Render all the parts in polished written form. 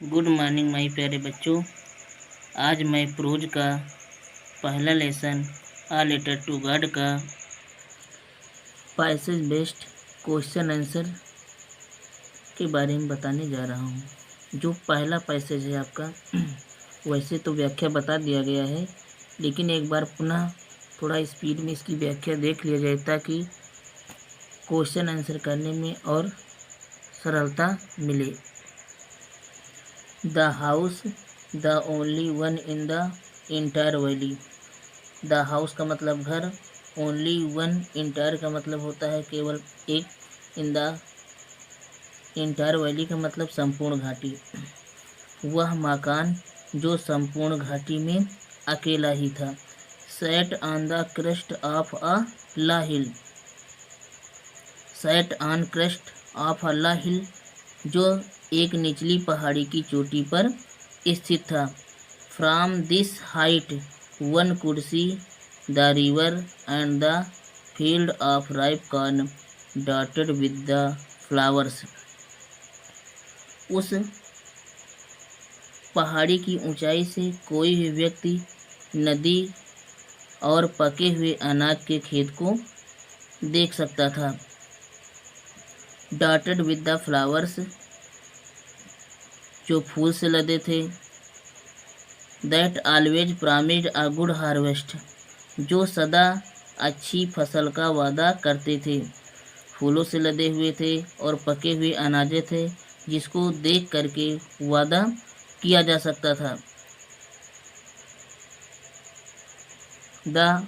Good morning my प्यारे बच्चों। आज मैं प्रोज का पहला lesson a letter to God का पैसेज बेस्ड क्वेश्चन आंसर के बारे में बताने जा रहा हूँ। जो पहला पैसेज है आपका वैसे तो व्याख्या बता दिया गया है, लेकिन एक बार पुनः थोड़ा स्पीड में इसकी व्याख्या देख लिया जाए ताकि क्वेश्चन आंसर करने में और सरलता मिले। The house the only one in the entire valley. The house का मतलब घर, ओनली वन इंटायर का मतलब होता है केवल एक, इन द इंटायर वैली का मतलब संपूर्ण घाटी। वह मकान जो संपूर्ण घाटी में अकेला ही था। Set on the crest of a low hill. Set on crest of a low hill जो एक निचली पहाड़ी की चोटी पर स्थित था। From this height one could see the river and the field of ripe corn dotted with the flowers. उस पहाड़ी की ऊंचाई से कोई भी व्यक्ति नदी और पके हुए अनाज के खेत को देख सकता था। डॉटेड विद द फ्लावर्स जो फूल से लदे थे। That always promised a good harvest जो सदा अच्छी फसल का वादा करते थे। फूलों से लदे हुए थे और पके हुए अनाजे थे जिसको देख करके वादा किया जा सकता था। The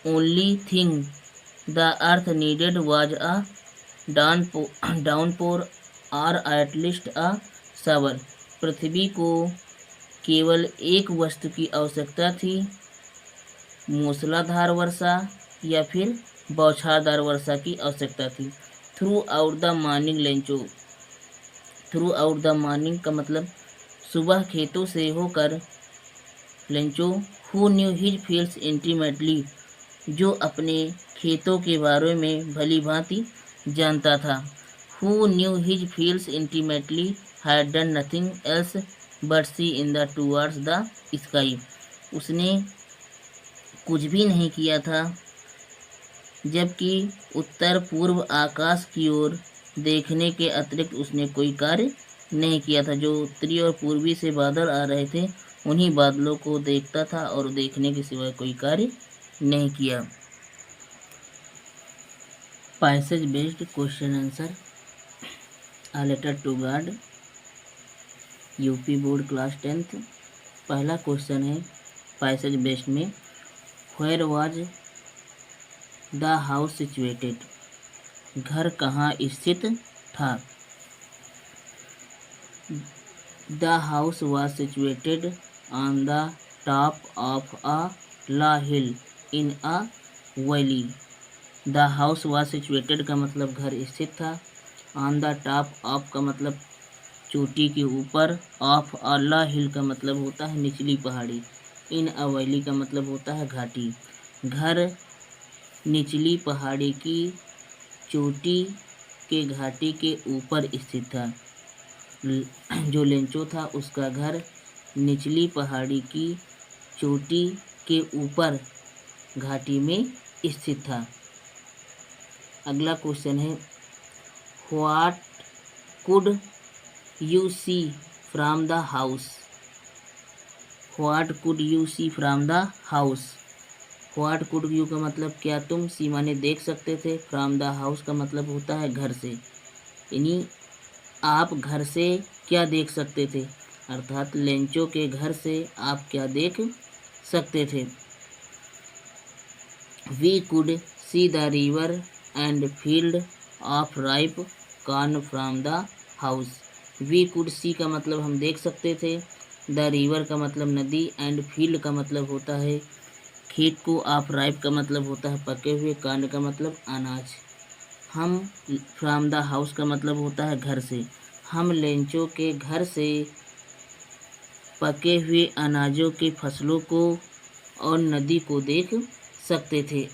only thing the earth needed was a downpour और एट लीस्ट अ शावर। पृथ्वी को केवल एक वस्तु की आवश्यकता थी, मूसलाधार वर्षा या फिर बौछारदार वर्षा की आवश्यकता थी। Through out the morning Lencho. Through out the morning का मतलब सुबह खेतों से होकर। Lencho who knew his fields intimately जो अपने खेतों के बारे में भली भांति जानता था। Who knew his fields intimately had done nothing else but see in the towards the sky. उसने कुछ भी नहीं किया था जबकि उत्तर पूर्व आकाश की ओर देखने के अतिरिक्त उसने कोई कार्य नहीं किया था। जो उत्तरी और पूर्वी से बादल आ रहे थे उन्हीं बादलों को देखता था और देखने के सिवाय कोई कार्य नहीं किया। Passage based question answer a letter to God UP board class 10th। पहला क्वेश्चन है पैसेज बेस्ड में, where was the house situated. घर कहाँ स्थित था। The house was situated on the top of a low hill in a valley. The house was situated का मतलब घर स्थित था। ऑन द टॉप ऑफ का मतलब चोटी के ऊपर। ऑफ अ ला हिल का मतलब होता है निचली पहाड़ी। इन अ वैली का मतलब होता है घाटी। घर निचली पहाड़ी की चोटी के घाटी के ऊपर स्थित था। जो लेंचो था उसका घर निचली पहाड़ी की चोटी के ऊपर घाटी में स्थित था। अगला क्वेश्चन है, what could you see from the house. What could you see from the house. What could you का मतलब क्या तुम, सी माने देख सकते थे, फ्रॉम द हाउस का मतलब होता है घर से, यानी आप घर से क्या देख सकते थे, अर्थात लेंचो के घर से आप क्या देख सकते थे। We could see the river and field of ripe corn from the house. We could see का मतलब हम देख सकते थे, द रिवर का मतलब नदी, एंड फील्ड का मतलब होता है खेत को, ऑफ राइप का मतलब होता है पके हुए, कॉर्न का मतलब अनाज। हम फ्रॉम द हाउस का मतलब होता है घर से। हम लेंचो के घर से पके हुए अनाजों के फसलों को और नदी को देख सकते थे।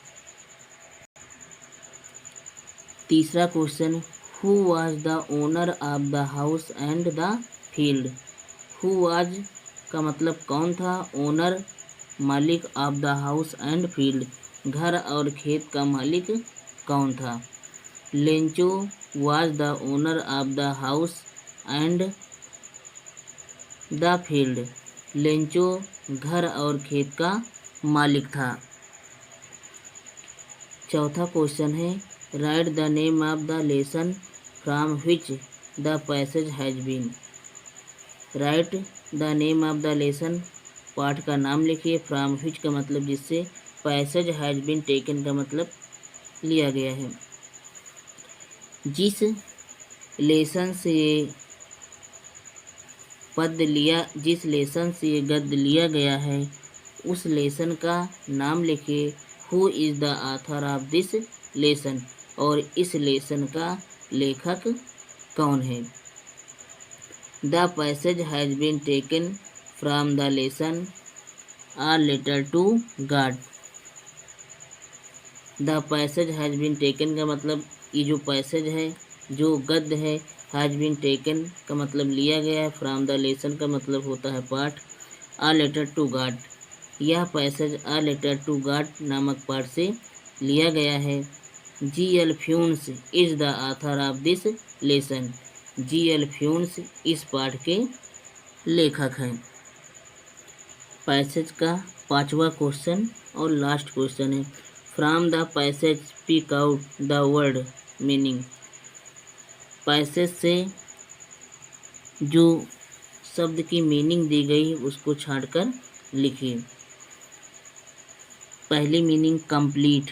तीसरा question, who was the owner of the house and the field. Who was का मतलब कौन था, ओनर मालिक of the house and field, घर और खेत का मालिक कौन था। Lencho was the owner of the house and the field, Lencho घर और खेत का मालिक था। चौथा क्वेश्चन है, write the name of the lesson from which the passage has been. Write the name of the lesson, पाठ का नाम लिखिए, फ्रॉम विच का मतलब जिससे, पैसेज हैज बीन टेकन का मतलब लिया गया है। जिस लेसन से जिस लेसन से ये गद्य लिया गया है उस लेसन का नाम लिखिए। Who is the author of this lesson, और इस लेसन का लेखक कौन है। The passage has been taken from the lesson a letter to God. The passage has been taken का मतलब ये जो पैसेज है, जो गद्य है, हैज बीन टेकन का मतलब लिया गया है, फ्रॉम द लेसन का मतलब होता है पाठ, आ लेटर टू गॉड, यह passage a letter to God नामक पाठ से लिया गया है। G.L. Fuentes is the author of this lesson. G.L. Fuentes इस पाठ के लेखक हैं। पैसेज का पांचवा क्वेश्चन और लास्ट क्वेश्चन है, from the passage speak out the word meaning. Passage से जो शब्द की मीनिंग दी गई उसको छांटकर लिखिए। पहली मीनिंग कंप्लीट।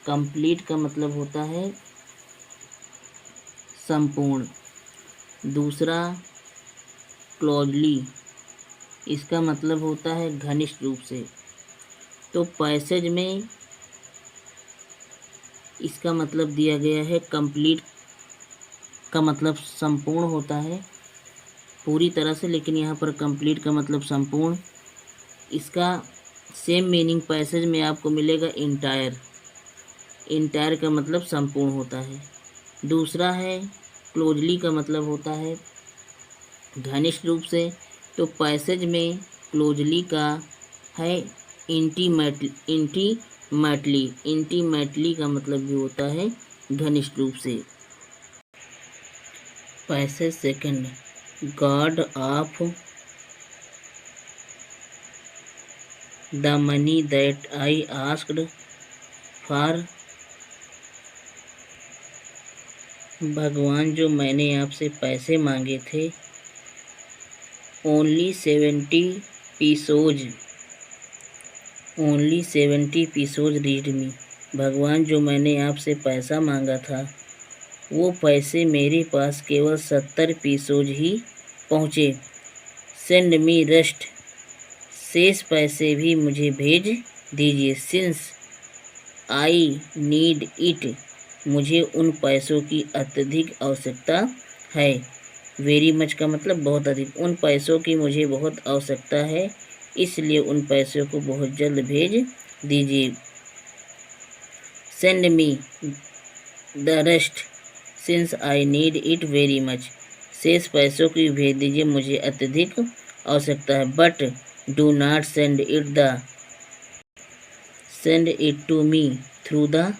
कंप्लीट का मतलब होता है संपूर्ण। दूसरा क्लोजली, इसका मतलब होता है घनिष्ठ रूप से। तो पैसेज में इसका मतलब दिया गया है कंप्लीट का मतलब संपूर्ण होता है, पूरी तरह से, लेकिन यहाँ पर कंप्लीट का मतलब संपूर्ण। इसका सेम मीनिंग पैसेज में आपको मिलेगा इंटायर। इंटायर का मतलब संपूर्ण होता है। दूसरा है क्लोजली का मतलब होता है घनिष्ठ रूप से। तो पैसेज में क्लोजली का है इंटीमेटली। इंटीमेटली का मतलब भी होता है घनिष्ठ रूप से। Passage second, God of the money that I asked for. भगवान जो मैंने आपसे पैसे मांगे थे, only 70 pesos, only 70 pesos read me. भगवान जो मैंने आपसे पैसा मांगा था वो पैसे मेरे पास केवल 70 पीसोज ही पहुँचे। सेंड मी रेस्ट, शेष पैसे भी मुझे भेज दीजिए। सिंस आई नीड इट, मुझे उन पैसों की अत्यधिक आवश्यकता है। वेरी मच का मतलब बहुत अधिक। उन पैसों की मुझे बहुत आवश्यकता है, इसलिए उन पैसों को बहुत जल्द भेज दीजिए। Send me the rest since I need it very much, शेष पैसों की भेज दीजिए, मुझे अत्यधिक आवश्यकता है। But do not send it to me through the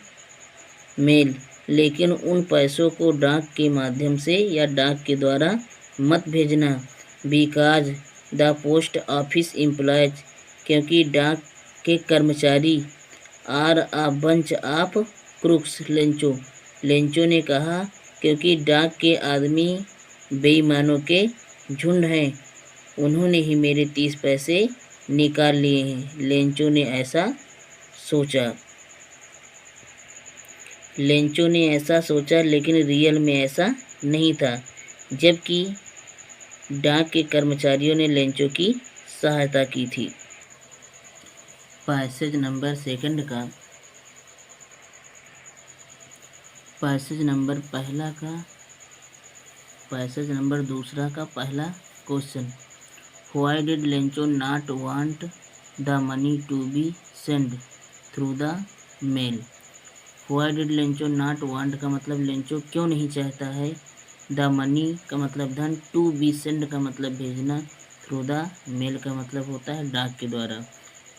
mail, लेकिन उन पैसों को डाक के माध्यम से या डाक के द्वारा मत भेजना। Because the post office employees, क्योंकि डाक के कर्मचारी are a bunch of crooks. Lencho ने कहा, क्योंकि डाक के आदमी बेईमानों के झुंड हैं, उन्होंने ही मेरे 30 पैसे निकाल लिए हैं। लेंचो ने ऐसा सोचा, लेकिन रियल में ऐसा नहीं था, जबकि डाक के कर्मचारियों ने लेंचो की सहायता की थी। पैसेज नंबर सेकंड का, पैसेज नंबर दूसरा का पहला question, why did Lencho not want the money to be send through the mail. Why did Lencho not want का मतलब लेंचो क्यों नहीं चाहता है द मनी का मतलब धन, टू बी सेंड का मतलब भेजना, थ्रू द मेल का मतलब होता है डाक के द्वारा।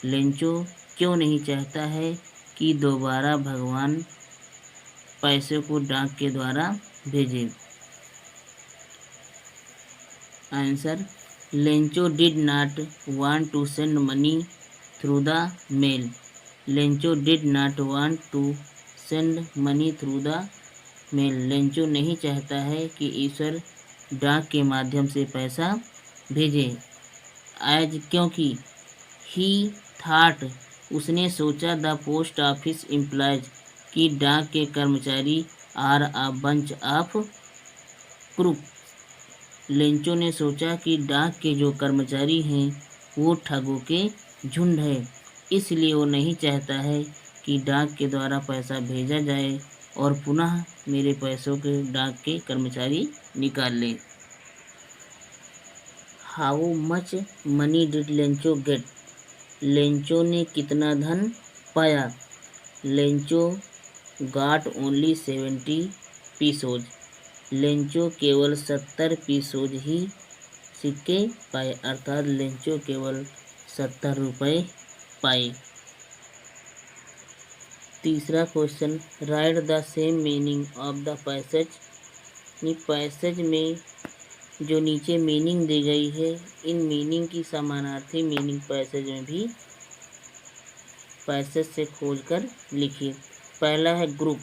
लेंचो क्यों नहीं चाहता है कि दोबारा भगवान पैसे को डाक के द्वारा भेजे। Answer, Lencho did not want to send money through the mail. Lencho did not want to send money through the mail. Lencho नहीं चाहता है कि ईश्वर डाक के माध्यम से पैसा भेजे। आज क्योंकि ही थाट उसने सोचा, द पोस्ट ऑफिस एम्प्लॉयज कि डाक के कर्मचारी are a bunch of crook. Lencho ने सोचा कि डाक के जो कर्मचारी हैं वो ठगों के झुंड है, इसलिए वो नहीं चाहता है कि डाक के द्वारा पैसा भेजा जाए और पुनः मेरे पैसों के डाक के कर्मचारी निकाल लें। How much money did Lencho get. Lencho ने कितना धन पाया। Lencho got only 70 pesos. Lencho केवल 70 पीसोज ही सिक्के पाए, अर्थात लेंचो केवल 70 रुपये पाए। तीसरा question, right the same meaning of the passage. Passage में जो नीचे मीनिंग दी गई है, इन मीनिंग की समानार्थी मीनिंग पैसेज में भी पैसेज से खोजकर लिखिए। पहला है ग्रुप।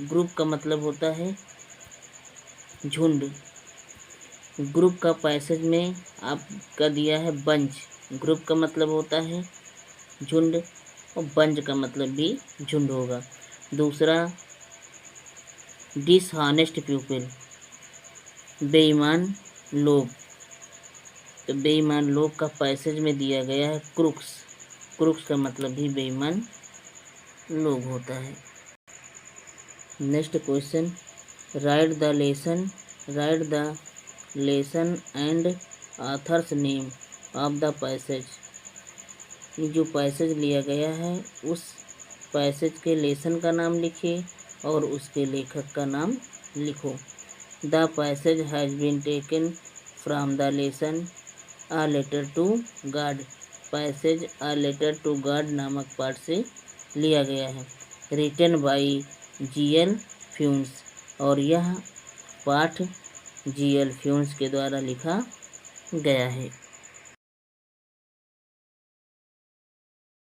ग्रुप का मतलब होता है झुंड। ग्रुप का पैसेज में आपका दिया है बंच। ग्रुप का मतलब होता है झुंड और बंच का मतलब भी झुंड होगा। दूसरा, डिसहॉनेस्ट पीपल, बेईमान लोग। तो बेईमान लोग का पैसेज में दिया गया है क्रुक्स। क्रुक्स का मतलब भी बेईमान लोग होता है। Next question, right the lesson. Right the lesson and author's name of the passage. ये जो पैसेज लिया गया है उस पैसेज के लेसन का नाम लिखिए और उसके लेखक का नाम लिखो। The passage has been taken from the lesson a letter to God. Passage a letter to God नामक पाठ से लिया गया है, रिटन बाई जी.एल. फ्यून्स। और यह पाठ जी.एल. फ्यून्स के द्वारा लिखा गया है।